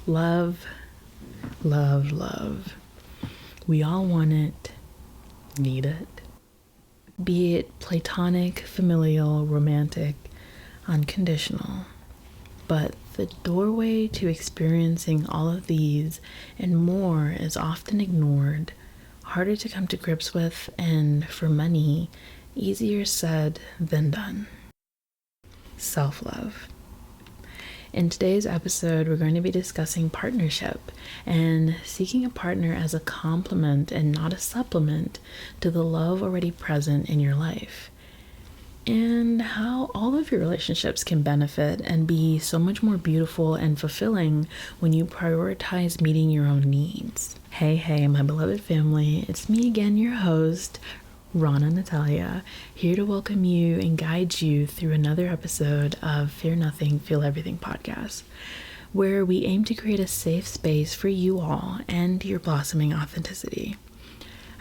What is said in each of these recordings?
Love, love, love. We all want it, need it. Be it platonic, familial, romantic, unconditional. But the doorway to experiencing all of these and more is often ignored, harder to come to grips with, and for many, easier said than done. Self-love. In today's episode, we're going to be discussing partnership and seeking a partner as a complement and not a supplement to the love already present in your life, and how all of your relationships can benefit and be so much more beautiful and fulfilling when you prioritize meeting your own needs. Hey, my beloved family, it's me again, your host, Rana Natalia, here to welcome you and guide you through another episode of Fear Nothing, Feel Everything podcast, where we aim to create a safe space for you all and your blossoming authenticity.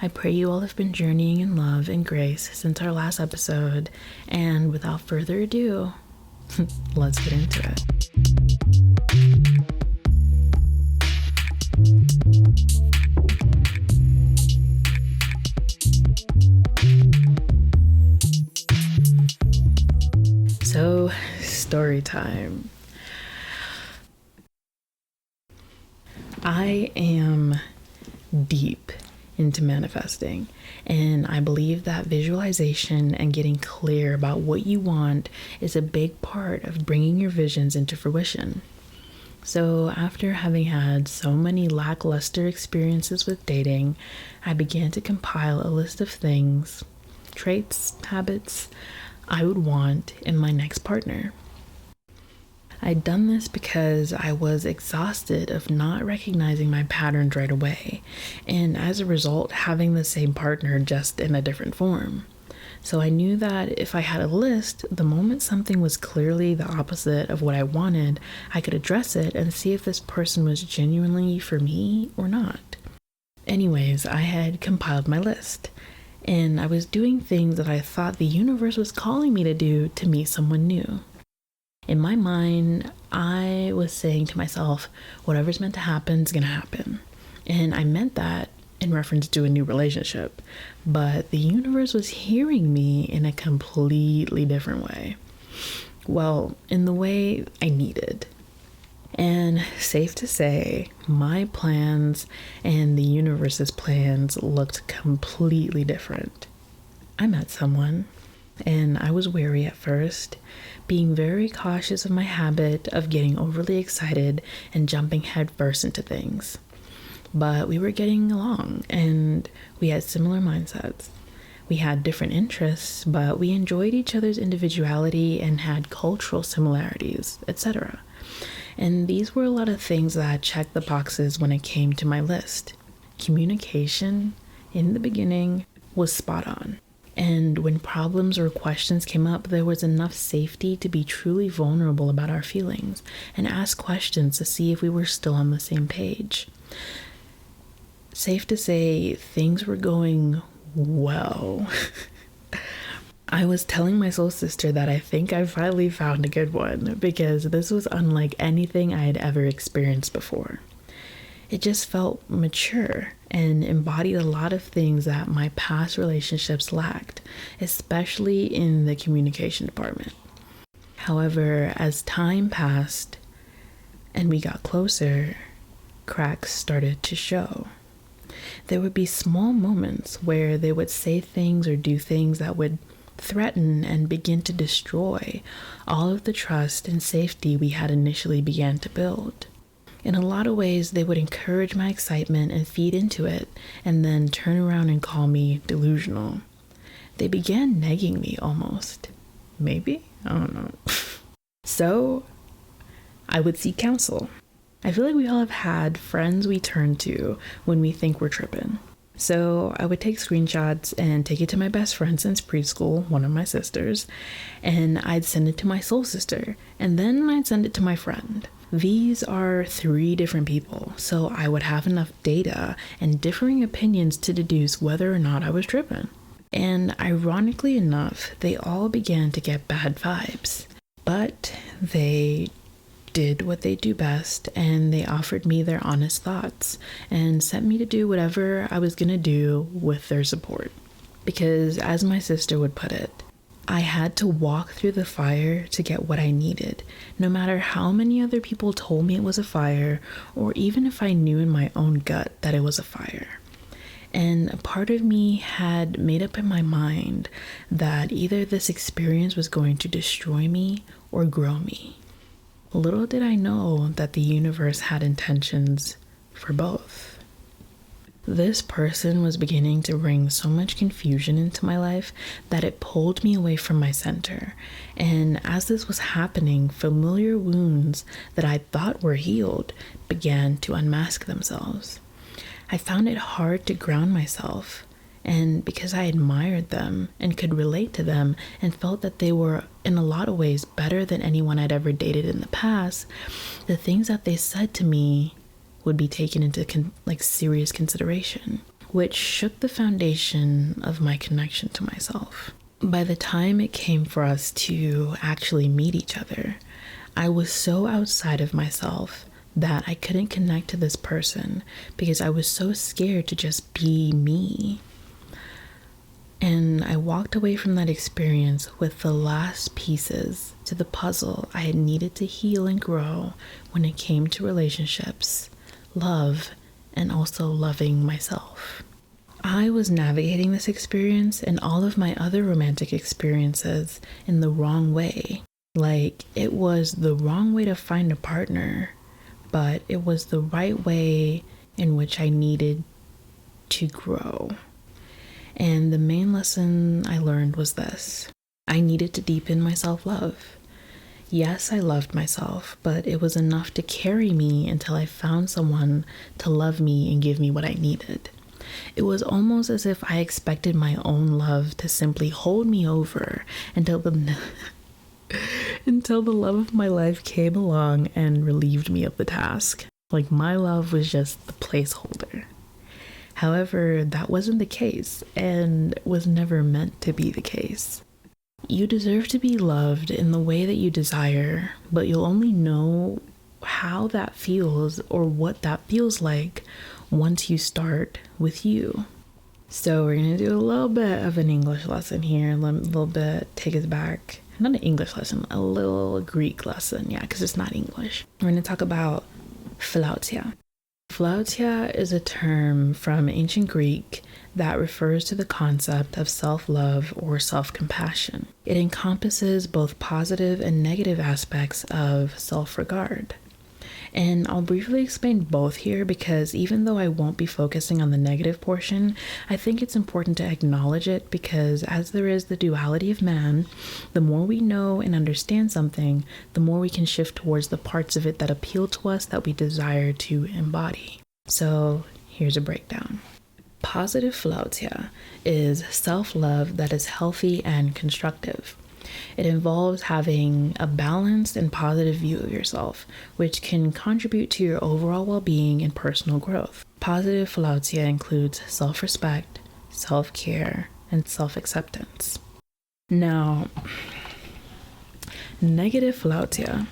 I pray you all have been journeying in love and grace since our last episode, and without further ado, let's get into it. So, story time. I am deep into manifesting, and I believe that visualization and getting clear about what you want is a big part of bringing your visions into fruition. So after having had so many lackluster experiences with dating, I began to compile a list of things, traits, habits I would want in my next partner. I'd done this because I was exhausted of not recognizing my patterns right away, and as a result, having the same partner just in a different form. So I knew that if I had a list, the moment something was clearly the opposite of what I wanted, I could address it and see if this person was genuinely for me or not. Anyways, I had compiled my list, and I was doing things that I thought the universe was calling me to do to meet someone new. In my mind, I was saying to myself, whatever's meant to happen is going to happen. And I meant that in reference to a new relationship. But the universe was hearing me in a completely different way. Well, in the way I needed. And safe to say, my plans and the universe's plans looked completely different. I met someone, and I was wary at first, being very cautious of my habit of getting overly excited and jumping headfirst into things. But we were getting along, and we had similar mindsets. We had different interests, but we enjoyed each other's individuality and had cultural similarities, etc. And these were a lot of things that checked the boxes when it came to my list. Communication, in the beginning, was spot on. And when problems or questions came up, there was enough safety to be truly vulnerable about our feelings and ask questions to see if we were still on the same page. Safe to say, things were going well. I was telling my soul sister that I think I finally found a good one because this was unlike anything I had ever experienced before. It just felt mature and embodied a lot of things that my past relationships lacked, especially in the communication department. However, as time passed and we got closer, cracks started to show. There would be small moments where they would say things or do things that would threaten and begin to destroy all of the trust and safety we had initially began to build. In a lot of ways, they would encourage my excitement and feed into it, and then turn around and call me delusional. They began negging me almost. Maybe? I don't know. So, I would seek counsel. I feel like we all have had friends we turn to when we think we're tripping. So I would take screenshots and take it to my best friend since preschool, one of my sisters, and I'd send it to my soul sister, and then I'd send it to my friend. These are 3 different people, so I would have enough data and differing opinions to deduce whether or not I was tripping. And ironically enough, they all began to get bad vibes, but they did what they do best, and they offered me their honest thoughts and sent me to do whatever I was going to do with their support. Because, as my sister would put it, I had to walk through the fire to get what I needed, no matter how many other people told me it was a fire, or even if I knew in my own gut that it was a fire. And a part of me had made up in my mind that either this experience was going to destroy me or grow me. Little did I know that the universe had intentions for both. This person was beginning to bring so much confusion into my life that it pulled me away from my center. And as this was happening, familiar wounds that I thought were healed began to unmask themselves. I found it hard to ground myself, and because I admired them and could relate to them and felt that they were in a lot of ways better than anyone I'd ever dated in the past, the things that they said to me would be taken into serious consideration, which shook the foundation of my connection to myself. By the time it came for us to actually meet each other, I was so outside of myself that I couldn't connect to this person because I was so scared to just be me. And I walked away from that experience with the last pieces to the puzzle I had needed to heal and grow when it came to relationships, love, and also loving myself. I was navigating this experience and all of my other romantic experiences in the wrong way. Like, it was the wrong way to find a partner, but it was the right way in which I needed to grow. And the main lesson I learned was this: I needed to deepen my self-love. Yes, I loved myself, but it was enough to carry me until I found someone to love me and give me what I needed. It was almost as if I expected my own love to simply hold me over until the love of my life came along and relieved me of the task. Like, my love was just the placeholder. However, that wasn't the case and was never meant to be the case. You deserve to be loved in the way that you desire, but you'll only know how that feels or what that feels like once you start with you. So we're going to do a little bit of an English lesson here, a little bit, take us back. Not an English lesson, a little Greek lesson, because it's not English. We're going to talk about philautia. Philautia is a term from ancient Greek that refers to the concept of self-love or self-compassion. It encompasses both positive and negative aspects of self-regard. And I'll briefly explain both here because even though I won't be focusing on the negative portion, I think it's important to acknowledge it because as there is the duality of man, the more we know and understand something, the more we can shift towards the parts of it that appeal to us that we desire to embody. So here's a breakdown. Positive philautia is self-love that is healthy and constructive. It involves having a balanced and positive view of yourself, which can contribute to your overall well-being and personal growth. Positive philautia includes self-respect, self-care, and self-acceptance. Now, negative philautia.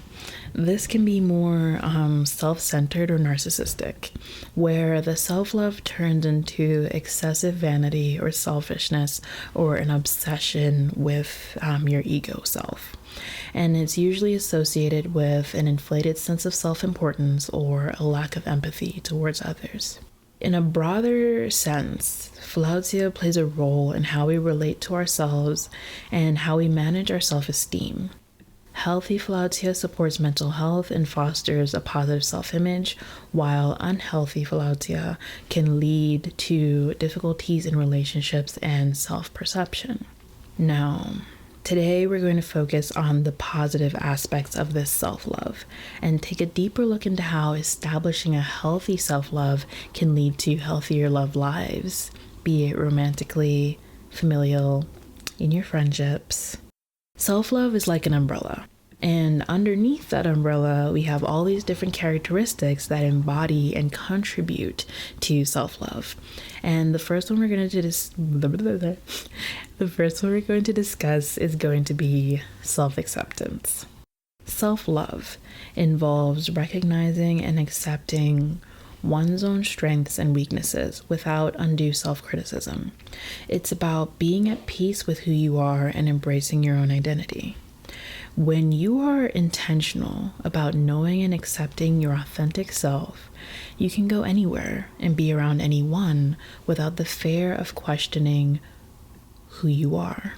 This can be more self-centered or narcissistic, where the self-love turns into excessive vanity or selfishness or an obsession with your ego self. And it's usually associated with an inflated sense of self-importance or a lack of empathy towards others. In a broader sense, philautia plays a role in how we relate to ourselves and how we manage our self-esteem. Healthy philautia supports mental health and fosters a positive self-image, while unhealthy philautia can lead to difficulties in relationships and self-perception. Now, today we're going to focus on the positive aspects of this self-love and take a deeper look into how establishing a healthy self-love can lead to healthier love lives, be it romantically, familial, in your friendships. Self-love is like an umbrella, and underneath that umbrella, we have all these different characteristics that embody and contribute to self-love. And the first one we're going to discuss is going to be self-acceptance. Self-love involves recognizing and accepting one's own strengths and weaknesses without undue self-criticism. It's about being at peace with who you are and embracing your own identity. When you are intentional about knowing and accepting your authentic self, you can go anywhere and be around anyone without the fear of questioning who you are.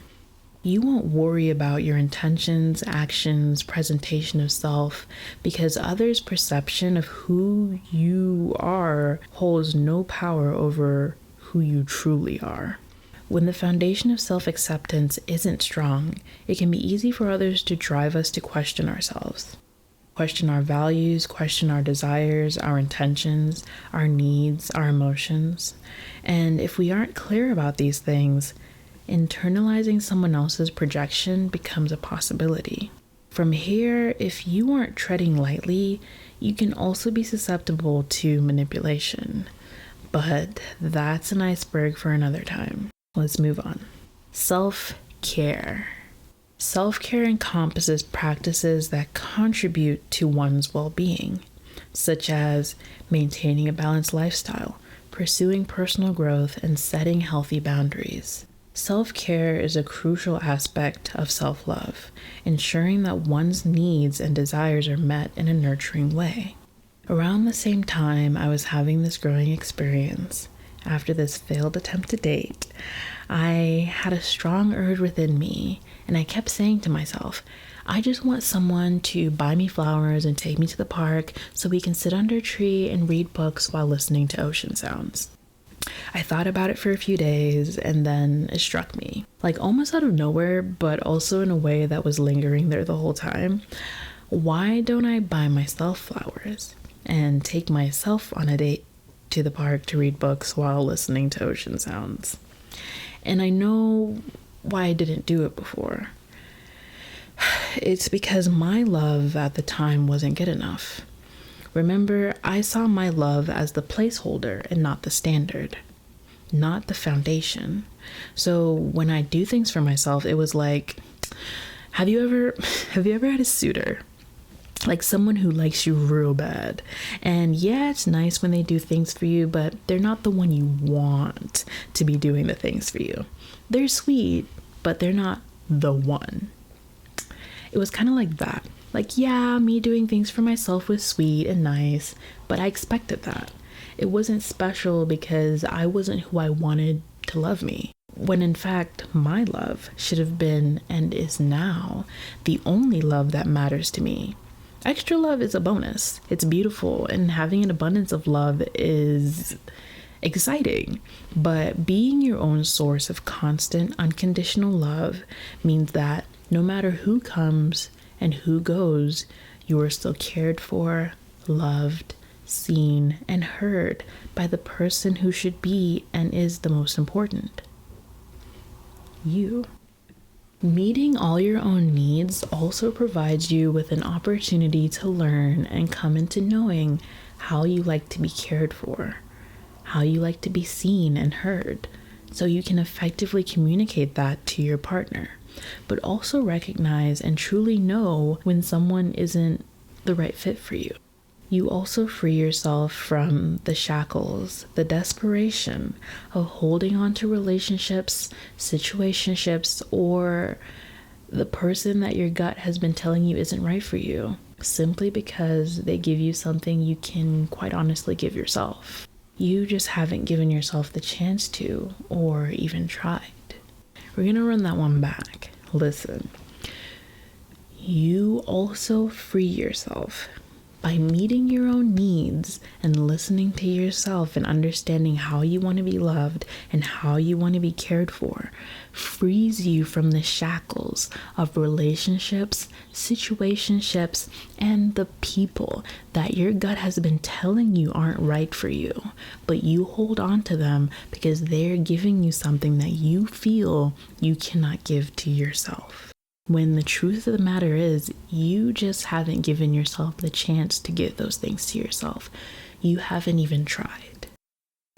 You won't worry about your intentions, actions, presentation of self, because others' perception of who you are holds no power over who you truly are. When the foundation of self-acceptance isn't strong, it can be easy for others to drive us to question ourselves, question our values, question our desires, our intentions, our needs, our emotions. And if we aren't clear about these things, internalizing someone else's projection becomes a possibility. From here, if you aren't treading lightly, you can also be susceptible to manipulation. But that's an iceberg for another time. Let's move on. Self-care. Self-care encompasses practices that contribute to one's well-being, such as maintaining a balanced lifestyle, pursuing personal growth, and setting healthy boundaries. Self-care is a crucial aspect of self-love, ensuring that one's needs and desires are met in a nurturing way. Around the same time I was having this growing experience, after this failed attempt to date, I had a strong urge within me, and I kept saying to myself, I just want someone to buy me flowers and take me to the park so we can sit under a tree and read books while listening to ocean sounds. I thought about it for a few days, and then it struck me, like almost out of nowhere, but also in a way that was lingering there the whole time. Why don't I buy myself flowers and take myself on a date to the park to read books while listening to ocean sounds? And I know why I didn't do it before. It's because my love at the time wasn't good enough. Remember, I saw my love as the placeholder and not the standard, not the foundation. So when I do things for myself, it was like, have you ever had a suitor? Like someone who likes you real bad. And yeah, it's nice when they do things for you, but they're not the one you want to be doing the things for you. They're sweet, but they're not the one. It was kind of like that. Like, yeah, me doing things for myself was sweet and nice, but I expected that. It wasn't special because I wasn't who I wanted to love me. When in fact, my love should have been, and is now, the only love that matters to me. Extra love is a bonus. It's beautiful, and having an abundance of love is exciting. But being your own source of constant, unconditional love means that no matter who comes and who goes, you are still cared for, loved, seen, and heard by the person who should be and is the most important. You. Meeting all your own needs also provides you with an opportunity to learn and come into knowing how you like to be cared for, how you like to be seen and heard, so you can effectively communicate that to your partner, but also recognize and truly know when someone isn't the right fit for you. You also free yourself from the shackles, the desperation of holding on to relationships, situationships, or the person that your gut has been telling you isn't right for you, simply because they give you something you can quite honestly give yourself. You just haven't given yourself the chance to, or even tried. We're gonna run that one back. Listen. You also free yourself by meeting your own needs and listening to yourself and understanding how you want to be loved and how you want to be cared for, frees you from the shackles of relationships, situationships, and the people that your gut has been telling you aren't right for you, but you hold on to them because they're giving you something that you feel you cannot give to yourself. When the truth of the matter is, you just haven't given yourself the chance to give those things to yourself. You haven't even tried.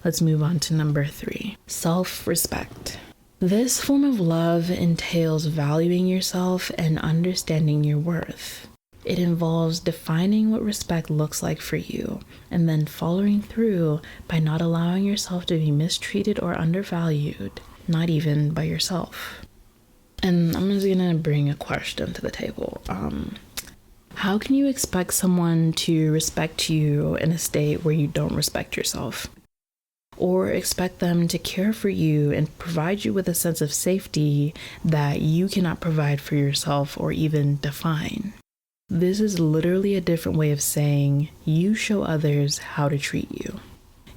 Let's move on to number 3, self-respect. This form of love entails valuing yourself and understanding your worth. It involves defining what respect looks like for you and then following through by not allowing yourself to be mistreated or undervalued, not even by yourself. And I'm just gonna bring a question to the table. How can you expect someone to respect you in a state where you don't respect yourself? Or expect them to care for you and provide you with a sense of safety that you cannot provide for yourself or even define? This is literally a different way of saying you show others how to treat you.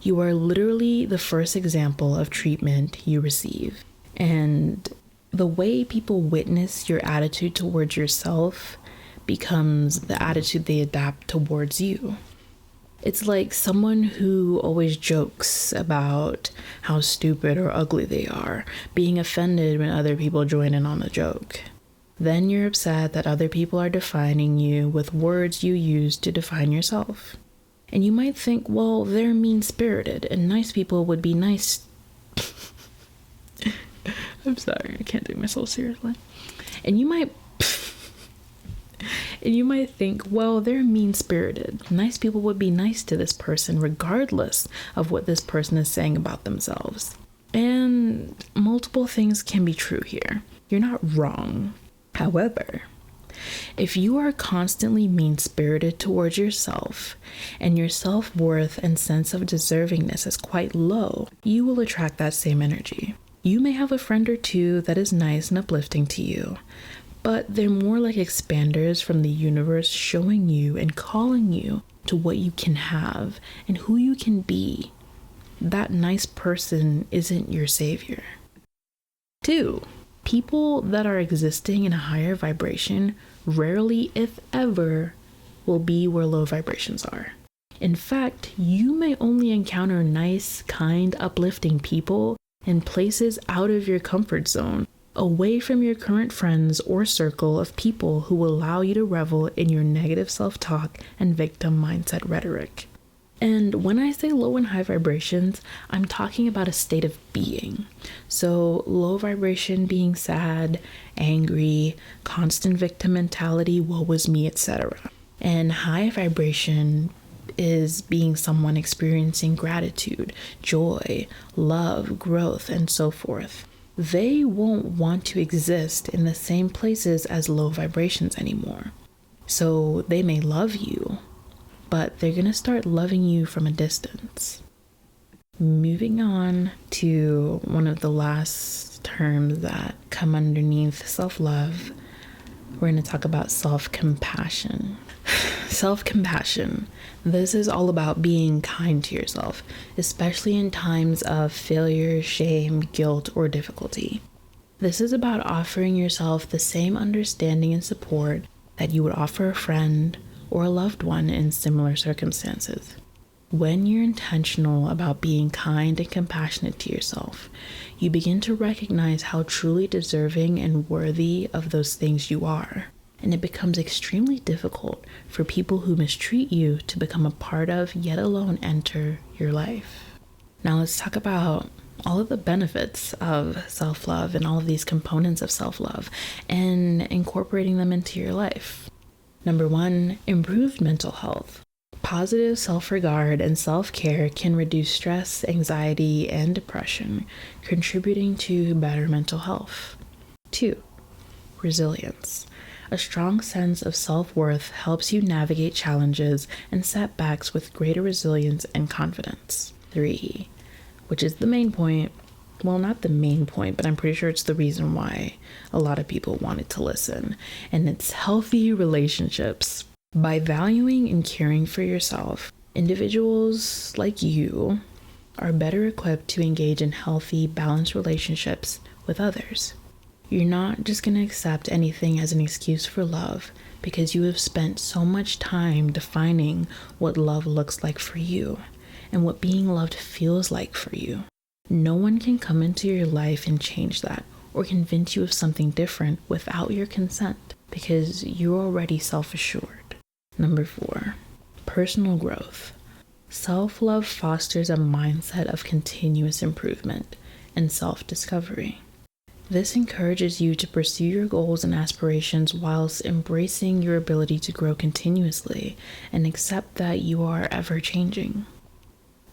You are literally the first example of treatment you receive. And the way people witness your attitude towards yourself becomes the attitude they adapt towards you. It's like someone who always jokes about how stupid or ugly they are, being offended when other people join in on the joke. Then you're upset that other people are defining you with words you use to define yourself. And you might think, well, they're mean-spirited and nice people would be nice. I'm sorry, I can't take myself seriously. And you might think, well, they're mean-spirited. Nice people would be nice to this person regardless of what this person is saying about themselves. And multiple things can be true here. You're not wrong. However, if you are constantly mean-spirited towards yourself and your self-worth and sense of deservingness is quite low, you will attract that same energy. You may have a friend or two that is nice and uplifting to you, but they're more like expanders from the universe showing you and calling you to what you can have and who you can be. That nice person isn't your savior. 2, people that are existing in a higher vibration rarely, if ever, will be where low vibrations are. In fact, you may only encounter nice, kind, uplifting people in places out of your comfort zone, away from your current friends or circle of people who will allow you to revel in your negative self-talk and victim mindset rhetoric. And when I say low and high vibrations, I'm talking about a state of being. So low vibration being sad, angry, constant victim mentality, woe was me, etc. And high vibration is being someone experiencing gratitude, joy, love, growth, and so forth. They won't want to exist in the same places as low vibrations anymore. So they may love you, but they're going to start loving you from a distance. Moving on to one of the last terms that come underneath self-love, we're going to talk about self-compassion. Self-compassion. This is all about being kind to yourself, especially in times of failure, shame, guilt, or difficulty. This is about offering yourself the same understanding and support that you would offer a friend or a loved one in similar circumstances. When you're intentional about being kind and compassionate to yourself, you begin to recognize how truly deserving and worthy of those things you are. And it becomes extremely difficult for people who mistreat you to become a part of, yet alone enter, your life. Now let's talk about all of the benefits of self-love and all of these components of self-love and incorporating them into your life. Number 1, improved mental health. Positive self-regard and self-care can reduce stress, anxiety, and depression, contributing to better mental health. 2, resilience. A strong sense of self-worth helps you navigate challenges and setbacks with greater resilience and confidence. 3, which is the main point. Well, not the main point, but I'm pretty sure it's the reason why a lot of people wanted to listen. And it's healthy relationships. By valuing and caring for yourself, individuals like you are better equipped to engage in healthy, balanced relationships with others. You're not just going to accept anything as an excuse for love because you have spent so much time defining what love looks like for you and what being loved feels like for you. No one can come into your life and change that or convince you of something different without your consent because you're already self-assured. Number 4, personal growth. Self-love fosters a mindset of continuous improvement and self-discovery. This encourages you to pursue your goals and aspirations whilst embracing your ability to grow continuously and accept that you are ever changing.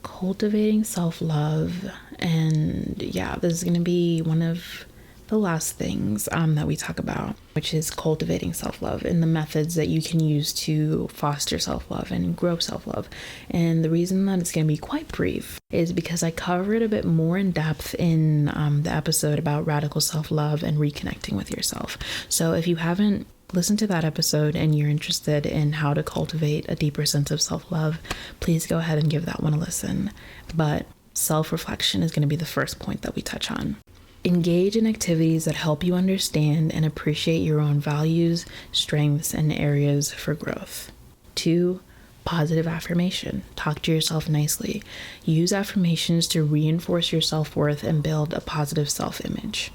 Cultivating self-love, and yeah, this is going to be one of the last things that we talk about, which is cultivating self-love and the methods that you can use to foster self-love and grow self-love. And the reason that it's going to be quite brief is because I cover it a bit more in depth in the episode about radical self-love and reconnecting with yourself. So if you haven't listened to that episode and you're interested in how to cultivate a deeper sense of self-love, please go ahead and give that one a listen. But self-reflection is going to be the first point that we touch on. Engage in activities that help you understand and appreciate your own values, strengths, and areas for growth. 2, positive affirmation. Talk to yourself nicely. Use affirmations to reinforce your self-worth and build a positive self-image.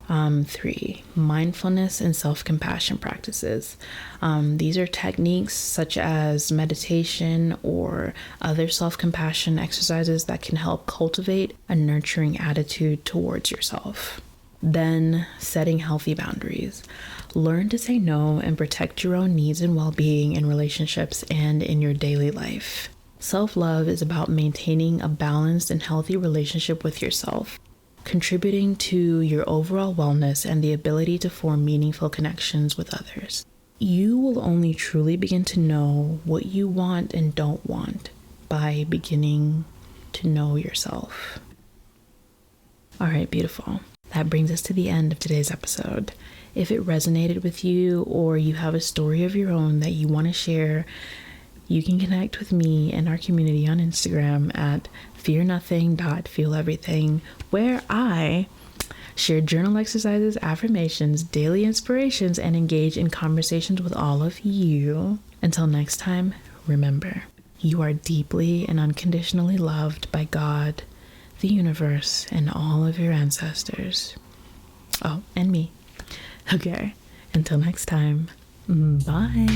3, mindfulness and self-compassion practices. These are techniques such as meditation or other self-compassion exercises that can help cultivate a nurturing attitude towards yourself. Then, setting healthy boundaries. Learn to say no and protect your own needs and well-being in relationships and in your daily life. Self-love is about maintaining a balanced and healthy relationship with yourself, contributing to your overall wellness and the ability to form meaningful connections with others. You will only truly begin to know what you want and don't want by beginning to know yourself. All right, beautiful. That brings us to the end of today's episode. If it resonated with you or you have a story of your own that you want to share, you can connect with me and our community on Instagram at fearnothing.feeleverything, where I share journal exercises, affirmations, daily inspirations, and engage in conversations with all of you. Until next time, remember, you are deeply and unconditionally loved by God, the universe, and all of your ancestors. Oh, and me. Okay, until next time, bye.